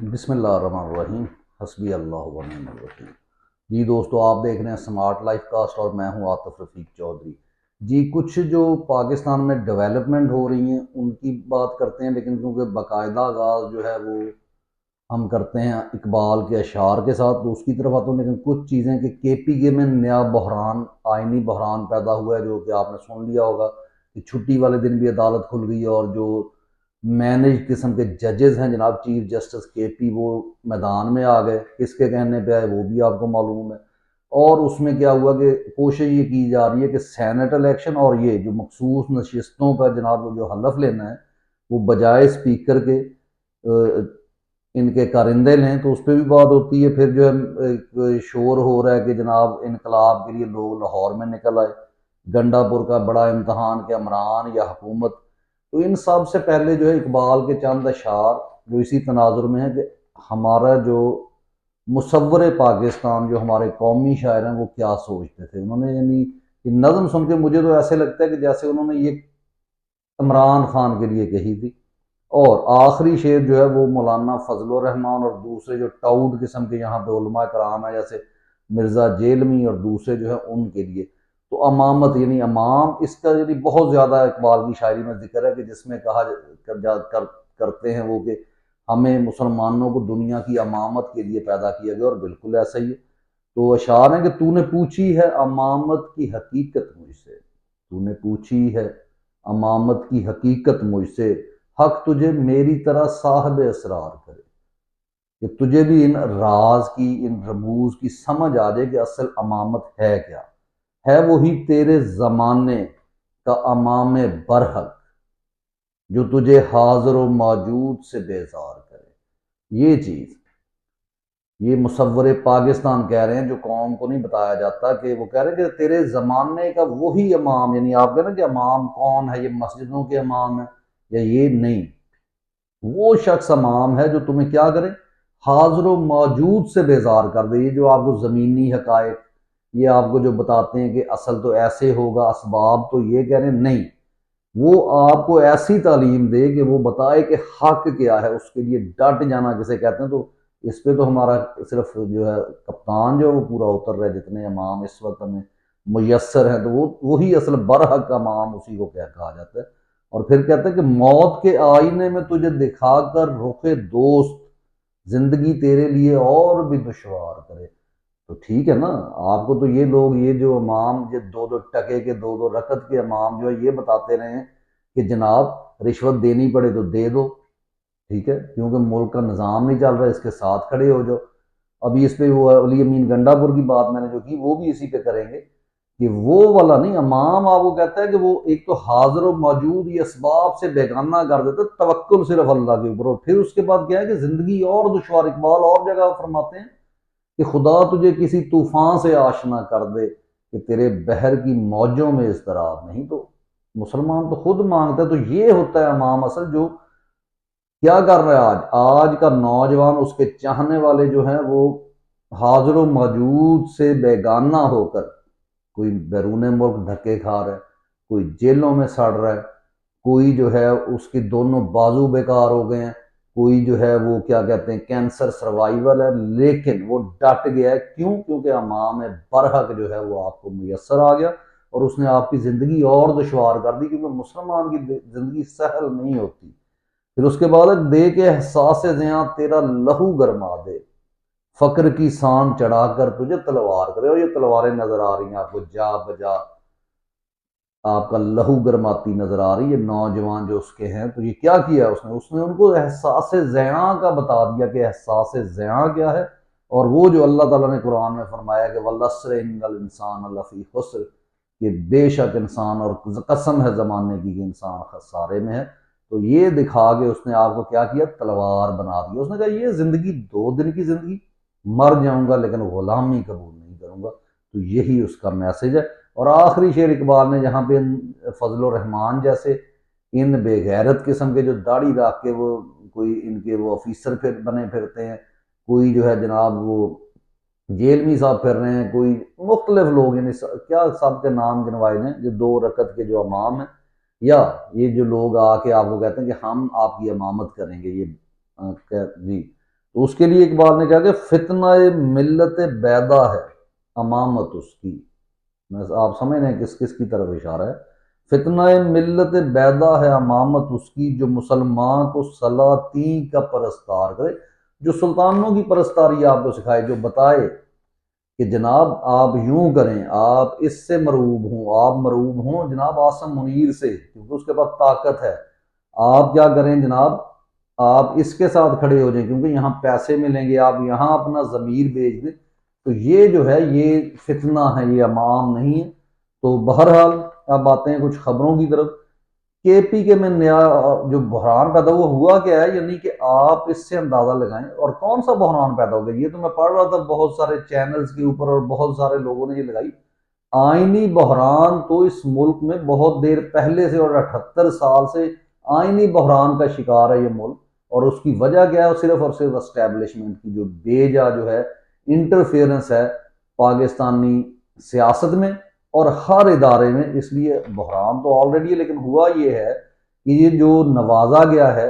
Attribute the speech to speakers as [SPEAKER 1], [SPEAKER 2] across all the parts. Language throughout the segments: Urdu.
[SPEAKER 1] بسم اللہ الرحمن الرحیم، حسبی اللہ و نعم الوکیل۔ جی دوستو، آپ دیکھ رہے ہیں سمارٹ لائف کاسٹ اور میں ہوں عاطف رفیق چودھری۔ جی کچھ جو پاکستان میں ڈیولپمنٹ ہو رہی ہیں ان کی بات کرتے ہیں، لیکن کیونکہ باقاعدہ آغاز جو ہے وہ ہم کرتے ہیں اقبال کے اشعار کے ساتھ، تو اس کی طرف آتا ہوں۔ لیکن کچھ چیزیں کہ کے پی کے میں نیا بحران، آئینی بحران پیدا ہوا ہے، جو کہ آپ نے سن لیا ہوگا کہ چھٹی والے دن بھی عدالت کھل گئی ہے، اور جو مینج قسم کے ججز ہیں جناب چیف جسٹس کے پی، وہ میدان میں آ گئے، کس کے کہنے پہ آئے وہ بھی آپ کو معلوم ہے۔ اور اس میں کیا ہوا کہ کوشش یہ کی جا رہی ہے کہ سینٹ الیکشن اور یہ جو مخصوص نشستوں کا جناب جو حلف لینا ہے وہ بجائے اسپیکر کے ان کے کارندے لیں، تو اس پہ بھی بات ہوتی ہے۔ پھر جو ہے شور ہو رہا ہے کہ جناب انقلاب کے لیے لوگ لاہور میں نکل آئے، گنڈا پور کا بڑا امتحان کہ عمران یا حکومت۔ تو ان سب سے پہلے جو ہے اقبال کے چند اشعار جو اسی تناظر میں ہے کہ ہمارا جو مصور پاکستان، جو ہمارے قومی شاعر ہیں، وہ کیا سوچتے تھے۔ انہوں نے یعنی یہ نظم سن کے مجھے تو ایسے لگتا ہے کہ جیسے انہوں نے یہ عمران خان کے لیے کہی تھی۔ اور آخری شعر جو ہے وہ مولانا فضل الرحمان اور دوسرے جو ٹاؤٹ قسم کے یہاں پہ علماء کرام ہیں، جیسے مرزا جیلمی اور دوسرے جو ہے ان کے لیے۔ تو امامت یعنی امام، اس کا یعنی بہت زیادہ اقبال کی شاعری میں ذکر ہے کہ جس میں کہا کرتے ہیں وہ کہ ہمیں مسلمانوں کو دنیا کی امامت کے لیے پیدا کیا گیا، اور بالکل ایسا ہی ہے۔ تو اشعار ہیں کہ تو نے پوچھی ہے امامت کی حقیقت مجھ سے، تو نے پوچھی ہے امامت کی حقیقت مجھ سے، حق تجھے میری طرح صاحب اسرار کرے، کہ تجھے بھی ان راز کی، ان رموز کی سمجھ آ جائے کہ اصل امامت ہے کیا ہے۔ وہی تیرے زمانے کا امام برحق جو تجھے حاضر و موجود سے بیزار کرے۔ یہ چیز یہ مصور پاکستان کہہ رہے ہیں، جو قوم کو نہیں بتایا جاتا، کہ وہ کہہ رہے ہیں کہ تیرے زمانے کا وہی امام، یعنی آپ کہہ رہے ہیں کہ امام کون ہے، یہ مسجدوں کے امام ہیں یا یہ نہیں، وہ شخص امام ہے جو تمہیں کیا کرے، حاضر و موجود سے بیزار کر دے۔ یہ جو آپ کو زمینی حقائق یہ آپ کو جو بتاتے ہیں کہ اصل تو ایسے ہوگا، اسباب تو یہ کہہ رہے ہیں، نہیں، وہ آپ کو ایسی تعلیم دے کہ وہ بتائے کہ حق کیا ہے، اس کے لیے ڈٹ جانا جسے کہتے ہیں۔ تو اس پہ تو ہمارا صرف جو ہے کپتان جو ہے وہ پورا اتر رہا ہے، جتنے امام اس وقت ہمیں میسر ہیں، تو وہی اصل برحق امام اسی کو کہا جاتا ہے۔ اور پھر کہتا ہے کہ موت کے آئینے میں تجھے دکھا کر رخ دوست، زندگی تیرے لیے اور بھی دشوار کرے۔ تو ٹھیک ہے نا، آپ کو تو یہ لوگ، یہ جو امام، یہ دو دو ٹکے کے دو دو رکعت کے امام جو ہے یہ بتاتے رہے ہیں کہ جناب رشوت دینی پڑے تو دے دو، ٹھیک ہے، کیونکہ ملک کا نظام نہیں چل رہا، اس کے ساتھ کھڑے ہو جاؤ۔ ابھی اس پہ وہ علی امین گنڈا پور کی بات میں نے جو کی وہ بھی اسی پہ کریں گے کہ وہ والا نہیں، امام آپ کو کہتا ہے کہ وہ ایک تو حاضر و موجود، یہ اسباب سے بیگانہ کر دیتا، توکل صرف اللہ کے اوپر۔ اور پھر اس کے بعد کیا ہے کہ زندگی اور دشوار، اقبال اور جگہ فرماتے ہیں کہ خدا تجھے کسی طوفان سے آشنا کر دے کہ تیرے بحر کی موجوں میں اضطراب نہیں۔ تو مسلمان تو خود مانگتا ہے۔ تو یہ ہوتا ہے امام اصل، جو کیا کر رہا ہے آج کا نوجوان، اس کے چاہنے والے جو ہیں وہ حاضر و موجود سے بیگانہ ہو کر، کوئی بیرون ملک دھکے کھا رہا ہے، کوئی جیلوں میں سڑ رہا ہے، کوئی جو ہے اس کی دونوں بازو بیکار ہو گئے ہیں، کوئی جو ہے وہ کیا کہتے ہیں کینسر سروائیول ہے، لیکن وہ ڈٹ گیا ہے۔ کیوں؟ کیونکہ امام برحق جو ہے وہ آپ کو میسر آ گیا، اور اس نے آپ کی زندگی اور دشوار کر دی، کیونکہ مسلمان کی زندگی سہل نہیں ہوتی۔ پھر اس کے بعد دے کے احساس زیاں تیرا لہو گرما دے، فقر کی سان چڑھا کر تجھے تلوار کرے۔ اور یہ تلواریں نظر آ رہی ہیں آپ کو جا بجا، آپ کا لہو گرماتی نظر آ رہی ہے نوجوان جو اس کے ہیں۔ تو یہ کیا کیا اس نے ان کو احساس زیاں کا بتا دیا کہ احساس زیاں کیا ہے۔ اور وہ جو اللہ تعالیٰ نے قرآن میں فرمایا کہ وَالْعَصْرِ إِنَّ الْإِنسَانَ لَفِي خُسْرٍ، کہ بے شک انسان، اور قسم ہے زمانے کی کہ انسان خسارے میں ہے۔ تو یہ دکھا کے اس نے آپ کو کیا کیا، تلوار بنا دیا۔ اس نے کہا یہ زندگی 2 دن کی زندگی، مر جاؤں گا لیکن غلامی قبول نہیں کروں گا۔ تو یہی اس کا میسج ہے۔ اور آخری شعر اقبال نے جہاں پہ فضل الرحمان جیسے ان بے غیرت قسم کے جو داڑھی رکھ کے وہ کوئی ان کے وہ آفیسر بنے پھرتے ہیں، کوئی جو ہے جناب وہ جیلمی صاحب پھر رہے ہیں، کوئی مختلف لوگ، یعنی کیا سب کے نام گنوائے ہیں، جو 2 رکعت کے جو امام ہیں، یا یہ جو لوگ آ کے آپ کو کہتے ہیں کہ ہم آپ کی امامت کریں گے، یہ جی تو اس کے لیے اقبال نے کہا کہ فتنہ ملت بیدا ہے امامت اس کی، آپ سمجھ رہے ہیں کس کس کی طرف اشارہ ہے؟ فتنہ ملت بیدا ہے امامت اس کی، جو مسلمان کو سلاطین کا پرستار کرے، جو سلطانوں کی پرستاری آپ کو سکھائے، جو بتائے کہ جناب آپ یوں کریں، آپ اس سے مرعوب ہوں، آپ مرعوب ہوں جناب عاصم منیر سے کیونکہ اس کے پاس طاقت ہے، آپ کیا کریں جناب، آپ اس کے ساتھ کھڑے ہو جائیں کیونکہ یہاں پیسے ملیں گے، آپ یہاں اپنا ضمیر بیچ دیں۔ تو یہ جو ہے یہ فتنہ ہے، یہ عام نہیں ہے۔ تو بہرحال اب آتے ہیں کچھ خبروں کی طرف۔ کے پی کے میں نیا جو بحران پیدا ہوا کیا ہے، یعنی کہ آپ اس سے اندازہ لگائیں، اور کون سا بحران پیدا ہو گیا، یہ تو میں پڑھ رہا تھا بہت سارے چینلز کے اوپر اور بہت سارے لوگوں نے یہ لگائی، آئینی بحران تو اس ملک میں بہت دیر پہلے سے اور 78 سال سے آئینی بحران کا شکار ہے یہ ملک، اور اس کی وجہ کیا ہے؟ صرف اور صرف اسٹیبلشمنٹ کی جو بے جا جو ہے انٹرفیئرنس ہے پاکستانی سیاست میں اور ہر ادارے میں، اس لیے بحران تو آلریڈی ہے، لیکن ہوا یہ ہے کہ یہ جو نوازا گیا ہے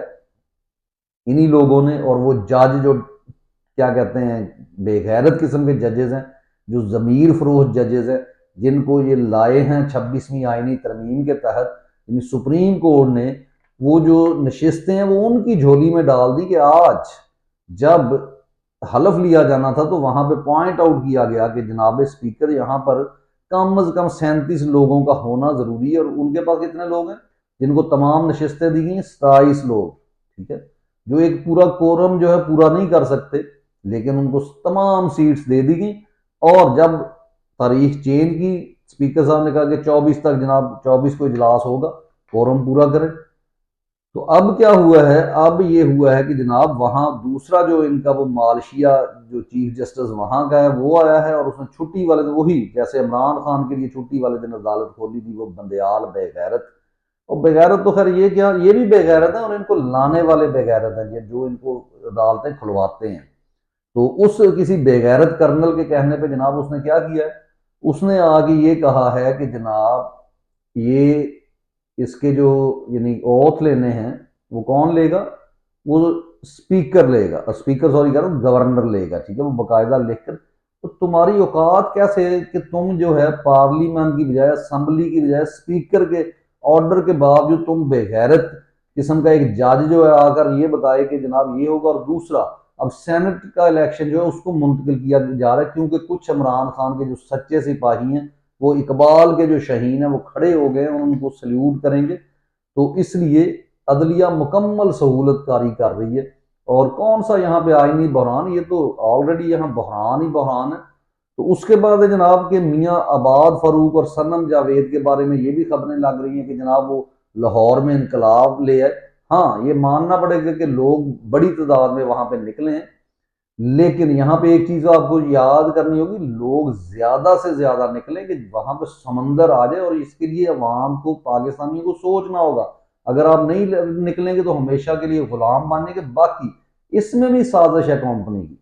[SPEAKER 1] انہی لوگوں نے، اور وہ جج جو کیا کہتے ہیں بے غیرت قسم کے ججز ہیں، جو ضمیر فروش ججز ہیں، جن کو یہ لائے ہیں 26ویں آئینی ترمیم کے تحت، یعنی سپریم کورٹ نے وہ جو نشستیں ہیں وہ ان کی جھولی میں ڈال دی کہ آج جب حلف لیا جانا تھا تو وہاں پہ پوائنٹ آؤٹ کیا گیا کہ جناب اسپیکر یہاں پر کم از کم 37 لوگوں کا ہونا ضروری ہے، اور ان کے پاس کتنے لوگ ہیں جن کو تمام نشستیں دی گئی؟ 27 لوگ، ٹھیک ہے، جو ایک پورا کورم جو ہے پورا نہیں کر سکتے، لیکن ان کو تمام سیٹس دے دی گئی۔ اور جب تاریخ چینج کی، اسپیکر صاحب نے کہا کہ 24 تک جناب 24 کو اجلاس ہوگا، کورم پورا کرے۔ تو اب کیا ہوا ہے؟ اب یہ ہوا ہے کہ جناب وہاں دوسرا جو ان کا وہ مالشیا جو چیف جسٹس وہاں کا ہے وہ آیا ہے، اور اس نے چھٹی والے دن، وہی جیسے عمران خان کے لیے چھٹی والے دن عدالت کھولی تھی وہ بندیال بے غیرت، اور بے غیرت تو خیر یہ کیا، یہ بھی بے غیرت ہیں اور ان کو لانے والے بے غیرت ہیں جو ان کو عدالتیں کھلواتے ہیں۔ تو اس کسی بے غیرت کرنل کے کہنے پہ جناب اس نے کیا کیا ہے؟ اس نے آگے یہ کہا ہے کہ جناب یہ اس کے جو یعنی اوتھ لینے ہیں وہ کون لے گا؟ وہ اسپیکر لے گا، اسپیکر سوری کہہ رہا ہوں، گورنر لے گا، ٹھیک ہے، وہ باقاعدہ لکھ کر۔ تو تمہاری اوقات کیسے ہے کہ تم جو ہے پارلیمنٹ کی بجائے، اسمبلی کی بجائے، اسپیکر کے آرڈر کے باوجود تم بے غیرت قسم کا ایک جج جو ہے آ کر یہ بتائے کہ جناب یہ ہوگا۔ اور دوسرا اب سینٹ کا الیکشن جو ہے اس کو منتقل کیا جا رہا ہے کیونکہ کچھ عمران خان کے جو سچے سپاہی ہیں، وہ اقبال کے جو شہین ہیں وہ کھڑے ہو گئے ہیں، ان کو سلیوٹ کریں گے، تو اس لیے عدلیہ مکمل سہولت کاری کر رہی ہے۔ اور کون سا یہاں پہ آئینی بحران، یہ تو آلریڈی یہاں بحران ہی بحران ہے۔ تو اس کے بعد جناب کہ میاں عباد فاروق اور سنم جاوید کے بارے میں یہ بھی خبریں لگ رہی ہیں کہ جناب وہ لاہور میں انقلاب لے آئے۔ ہاں یہ ماننا پڑے گا کہ لوگ بڑی تعداد میں وہاں پہ نکلے ہیں، لیکن یہاں پہ ایک چیز آپ کو یاد کرنی ہوگی، لوگ زیادہ سے زیادہ نکلیں کہ وہاں پہ سمندر آ جائے، اور اس کے لیے عوام کو، پاکستانیوں کو سوچنا ہوگا، اگر آپ نہیں نکلیں گے تو ہمیشہ کے لیے غلام بننے کے۔ باقی اس میں بھی سازش ہے کمپنی کی،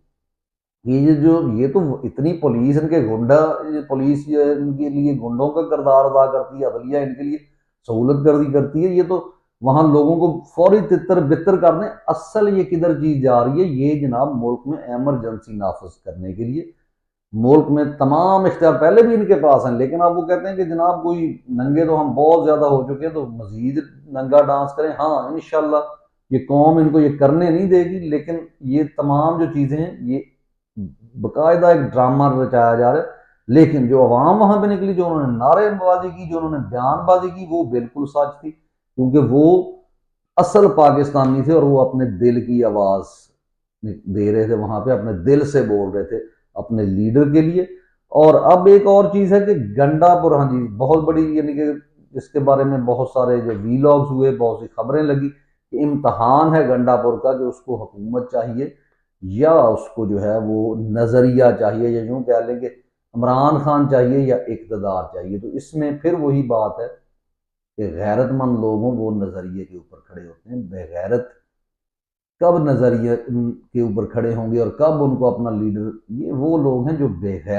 [SPEAKER 1] یہ تو اتنی پولیس ان کے گنڈا، پولیس ان کے لیے گنڈوں کا کردار ادا کرتی ہے، عدلیہ ان کے لیے سہولت کرتی ہے، یہ تو وہاں لوگوں کو فوری تتر بتر کر دیں۔ اصل یہ کدھر چیز جا رہی ہے؟ یہ جناب ملک میں ایمرجنسی نافذ کرنے کے لیے، ملک میں تمام اختیار پہلے بھی ان کے پاس ہیں، لیکن اب وہ کہتے ہیں کہ جناب کوئی ننگے تو ہم بہت زیادہ ہو چکے ہیں تو مزید ننگا ڈانس کریں۔ ہاں انشاءاللہ یہ قوم ان کو یہ کرنے نہیں دے گی، لیکن یہ تمام جو چیزیں ہیں یہ باقاعدہ ایک ڈرامہ رچایا جا رہا ہے۔ لیکن جو عوام وہاں پہ نکلی، جو انہوں نے نعرے بازی کی، جو انہوں نے بیان بازی کی، وہ بالکل سچ تھی، کیونکہ وہ اصل پاکستانی تھے اور وہ اپنے دل کی آواز دے رہے تھے، وہاں پہ اپنے دل سے بول رہے تھے اپنے لیڈر کے لیے۔ اور اب ایک اور چیز ہے کہ گنڈا پور، ہاں جی بہت بڑی، یعنی کہ اس کے بارے میں بہت سارے جو وی لاگز ہوئے، بہت سی خبریں لگی کہ امتحان ہے گنڈا پور کا کہ اس کو حکومت چاہیے یا اس کو جو ہے وہ نظریہ چاہیے، یا یوں کہہ لیں کہ عمران خان چاہیے یا اقتدار چاہیے۔ تو اس میں پھر وہی بات ہے کہ غیرت مند لوگوں وہ نظریے کے اوپر کھڑے ہوتے ہیں، بے غیرت کب نظریے کے اوپر کھڑے ہوں گے اور کب ان کو اپنا لیڈر، یہ وہ لوگ ہیں جو بے غیرت